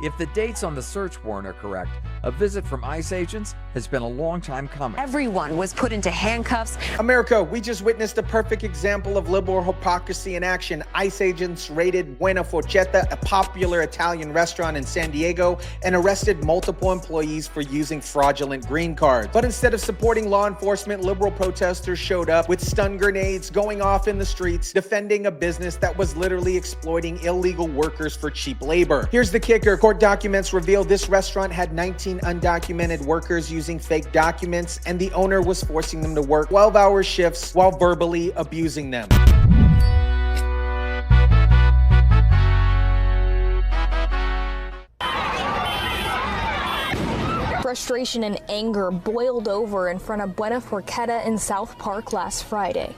If the dates on the search warrant are correct, a visit from ICE agents has been a long time coming. Everyone was put into handcuffs. America, we just witnessed a perfect example of liberal hypocrisy in action. ICE agents raided Buona Forchetta, a popular Italian restaurant in San Diego, and arrested multiple employees for using fraudulent green cards. But instead of supporting law enforcement, liberal protesters showed up with stun grenades, going off in the streets, defending a business that was literally exploiting illegal workers for cheap labor. Here's the kicker. Court documents reveal this restaurant had 19 undocumented workers using fake documents, and the owner was forcing them to work 12-hour shifts while verbally abusing them. Frustration and anger boiled over in front of Buona Forchetta in South Park last Friday.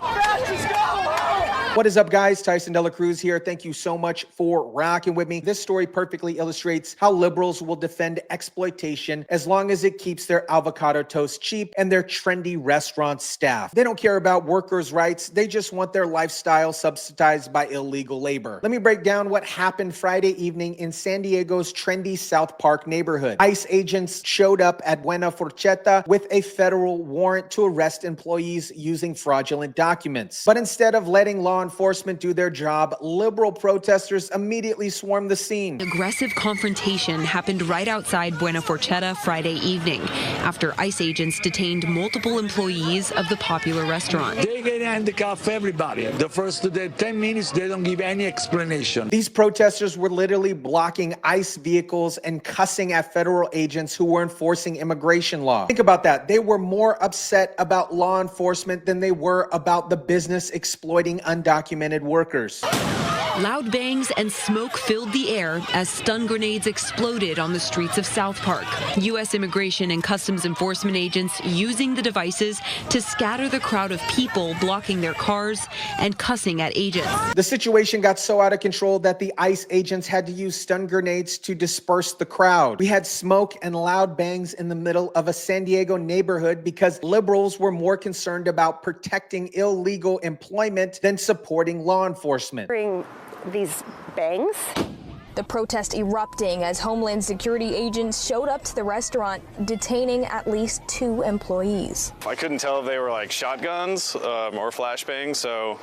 What is up, guys? Tyson Dela Cruz here. Thank you so much for rocking with me. This story perfectly illustrates how liberals will defend exploitation as long as it keeps their avocado toast cheap and their trendy restaurant staff. They don't care about workers' rights. They just want their lifestyle subsidized by illegal labor. Let me break down what happened Friday evening in San Diego's trendy South Park neighborhood. ICE agents showed up at Buona Forchetta with a federal warrant to arrest employees using fraudulent documents. But instead of letting law enforcement do their job, liberal protesters immediately swarmed the scene. Aggressive confrontation happened right outside Buona Forchetta Friday evening after ICE agents detained multiple employees of the popular restaurant. They can handcuff everybody. The first 10 minutes, they don't give any explanation. These protesters were literally blocking ICE vehicles and cussing at federal agents who were enforcing immigration law. Think about that. They were more upset about law enforcement than they were about the business exploiting undocumented workers. Loud bangs and smoke filled the air as stun grenades exploded on the streets of South Park. U.S. Immigration and Customs Enforcement agents using the devices to scatter the crowd of people blocking their cars and cussing at agents. The situation got so out of control that the ICE agents had to use stun grenades to disperse the crowd. We had smoke and loud bangs in the middle of a San Diego neighborhood because liberals were more concerned about protecting illegal employment than supporting law enforcement. These bangs. The protest erupting as Homeland Security agents showed up to the restaurant, detaining at least 2 employees. I couldn't tell if they were like shotguns or flashbangs, so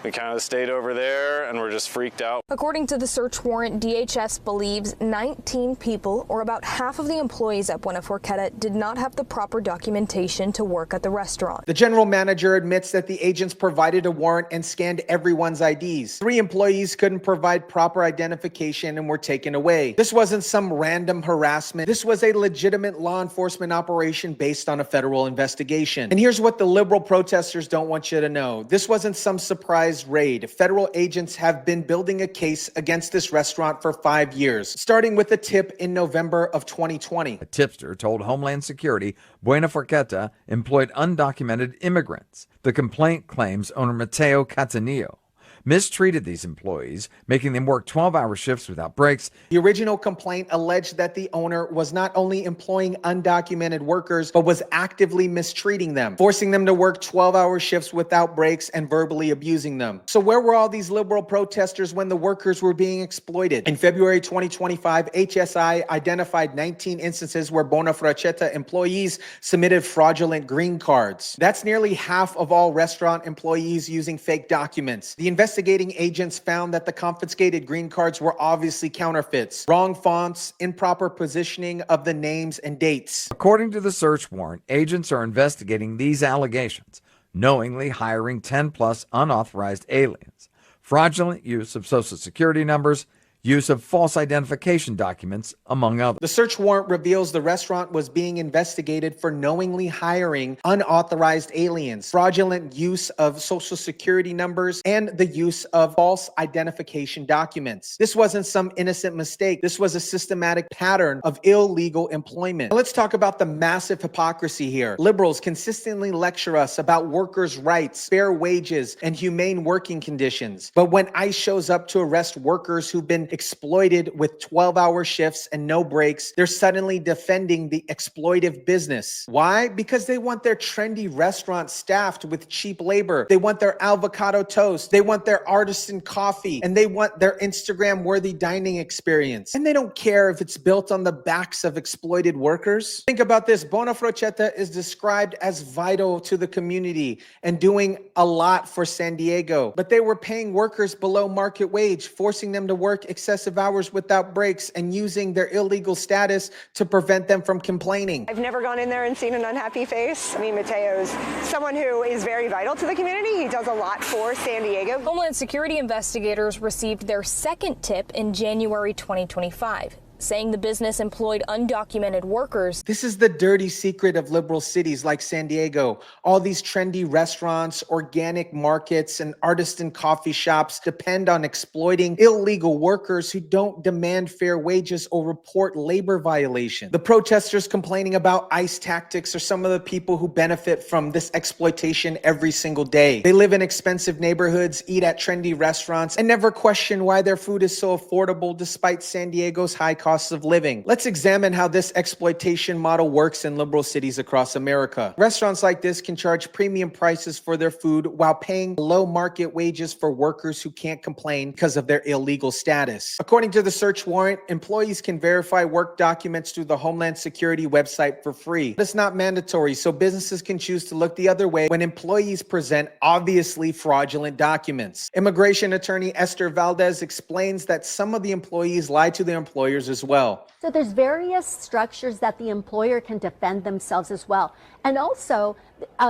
we kind of stayed over there and we're just freaked out. According to the search warrant, DHS believes 19 people, or about half of the employees at Buona Forchetta, did not have the proper documentation to work at the restaurant. The general manager admits that the agents provided a warrant and scanned everyone's IDs. 3 employees couldn't provide proper identification and were taken away. This wasn't some random harassment. This was a legitimate law enforcement operation based on a federal investigation. And here's what the liberal protesters don't want you to know. This wasn't some surprise raid. Federal agents have been building a case against this restaurant for 5 years, starting with a tip in November of 2020. A tipster told Homeland Security Buona Forchetta employed undocumented immigrants. The complaint claims owner Matteo Catanillo mistreated these employees, making them work 12-hour shifts without breaks. The original complaint alleged that the owner was not only employing undocumented workers, but was actively mistreating them, forcing them to work 12-hour shifts without breaks and verbally abusing them. So where were all these liberal protesters when the workers were being exploited? In February 2025, HSI identified 19 instances where Buona Forchetta employees submitted fraudulent green cards. That's nearly half of all restaurant employees using fake documents. The investigating agents found that the confiscated green cards were obviously counterfeits, wrong fonts, improper positioning of the names and dates. According to the search warrant, agents are investigating these allegations: knowingly hiring 10+ unauthorized aliens, fraudulent use of Social Security numbers, use of false identification documents, among others. The search warrant reveals the restaurant was being investigated for knowingly hiring unauthorized aliens, fraudulent use of Social Security numbers, and the use of false identification documents. This wasn't some innocent mistake. This was a systematic pattern of illegal employment. Now let's talk about the massive hypocrisy here. Liberals consistently lecture us about workers' rights, fair wages, and humane working conditions. But when ICE shows up to arrest workers who've been exploited with 12-hour shifts and no breaks, they're suddenly defending the exploitive business. Why? Because they want their trendy restaurant staffed with cheap labor. They want their avocado toast. They want their artisan coffee. And they want their Instagram-worthy dining experience. And they don't care if it's built on the backs of exploited workers. Think about this. Buona Forchetta is described as vital to the community and doing a lot for San Diego. But they were paying workers below market wage, forcing them to work excessive hours without breaks and using their illegal status to prevent them from complaining. I've never gone in there and seen an unhappy face. I mean, Mateo's someone who is very vital to the community. He does a lot for San Diego. Homeland Security investigators received their second tip in January 2025. Saying the business employed undocumented workers. This is the dirty secret of liberal cities like San Diego. All these trendy restaurants, organic markets, and artisan coffee shops depend on exploiting illegal workers who don't demand fair wages or report labor violations. The protesters complaining about ICE tactics are some of the people who benefit from this exploitation every single day. They live in expensive neighborhoods, eat at trendy restaurants, and never question why their food is so affordable despite San Diego's high costs of living. Let's examine how this exploitation model works in liberal cities across America. Restaurants like this can charge premium prices for their food while paying low market wages for workers who can't complain because of their illegal status. According to the search warrant, employees can verify work documents through the Homeland Security website for free. But it's not mandatory, so businesses can choose to look the other way when employees present obviously fraudulent documents. Immigration attorney Esther Valdez explains that some of the employees lie to their employers as well. So there's various structures that the employer can defend themselves as well. And also,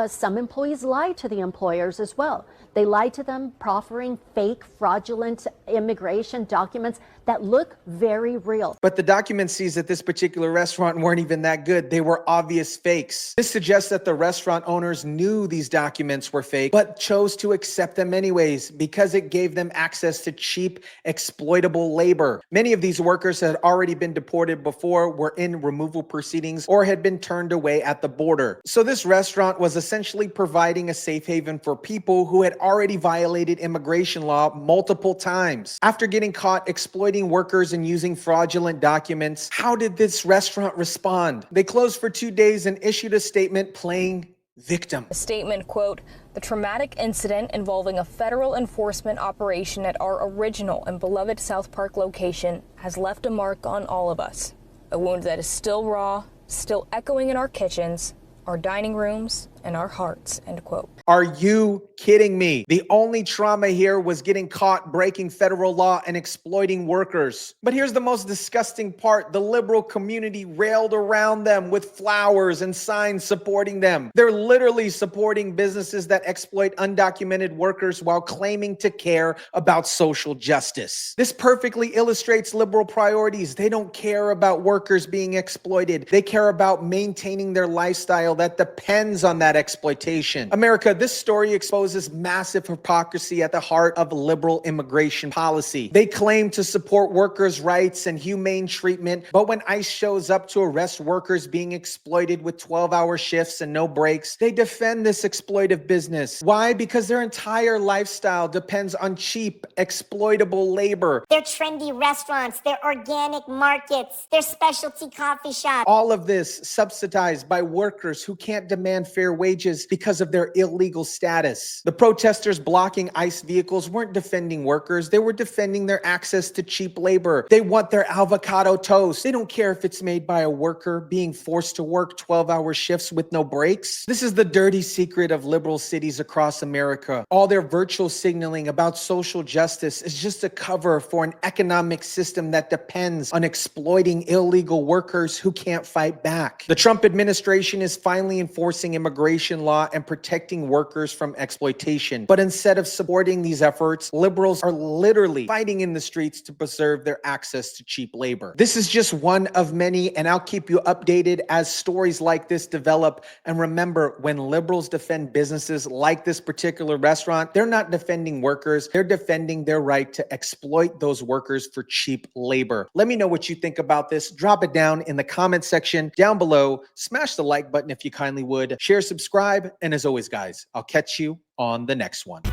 some employees lie to the employers as well. They lie to them, proffering fake, fraudulent immigration documents that look very real. But the document sees at this particular restaurant weren't even that good. They were obvious fakes. This suggests that the restaurant owners knew these documents were fake, but chose to accept them anyways because it gave them access to cheap, exploitable labor. Many of these workers had already been deported before, were in removal proceedings, or had been turned away at the border. So this restaurant was essentially providing a safe haven for people who had already violated immigration law multiple times. After getting caught exploiting workers and using fraudulent documents, how did this restaurant respond? They closed for 2 days and issued a statement playing victim. A statement, quote, "The traumatic incident involving a federal enforcement operation at our original and beloved South Park location has left a mark on all of us. A wound that is still raw, still echoing in our kitchens, our dining rooms, and our hearts," end quote. Are you kidding me? The only trauma here was getting caught breaking federal law and exploiting workers. But here's the most disgusting part. The liberal community railed around them with flowers and signs supporting them. They're literally supporting businesses that exploit undocumented workers while claiming to care about social justice. This perfectly illustrates liberal priorities. They don't care about workers being exploited. They care about maintaining their lifestyle that depends on that exploitation. America, this story exposes massive hypocrisy at the heart of liberal immigration policy. They claim to support workers' rights and humane treatment, but when ICE shows up to arrest workers being exploited with 12-hour shifts and no breaks, they defend this exploitive business. Why? Because their entire lifestyle depends on cheap, exploitable labor. Their trendy restaurants, their organic markets, their specialty coffee shops. All of this subsidized by workers who can't demand fair wages because of their illegal status. The protesters blocking ICE vehicles weren't defending workers. They were defending their access to cheap labor. They want their avocado toast. They don't care if it's made by a worker being forced to work 12-hour shifts with no breaks. This is the dirty secret of liberal cities across America. All their virtual signaling about social justice is just a cover for an economic system that depends on exploiting illegal workers who can't fight back. The Trump administration is finally enforcing immigration law and protecting workers from exploitation. But instead of supporting these efforts, liberals are literally fighting in the streets to preserve their access to cheap labor. This is just one of many, and I'll keep you updated as stories like this develop. And remember, when liberals defend businesses like this particular restaurant, they're not defending workers. They're defending their right to exploit those workers for cheap labor. Let me know what you think about this. Drop it down in the comment section down below. Smash the like button if you kindly would. Share, subscribe, and as always, guys, I'll catch you on the next one.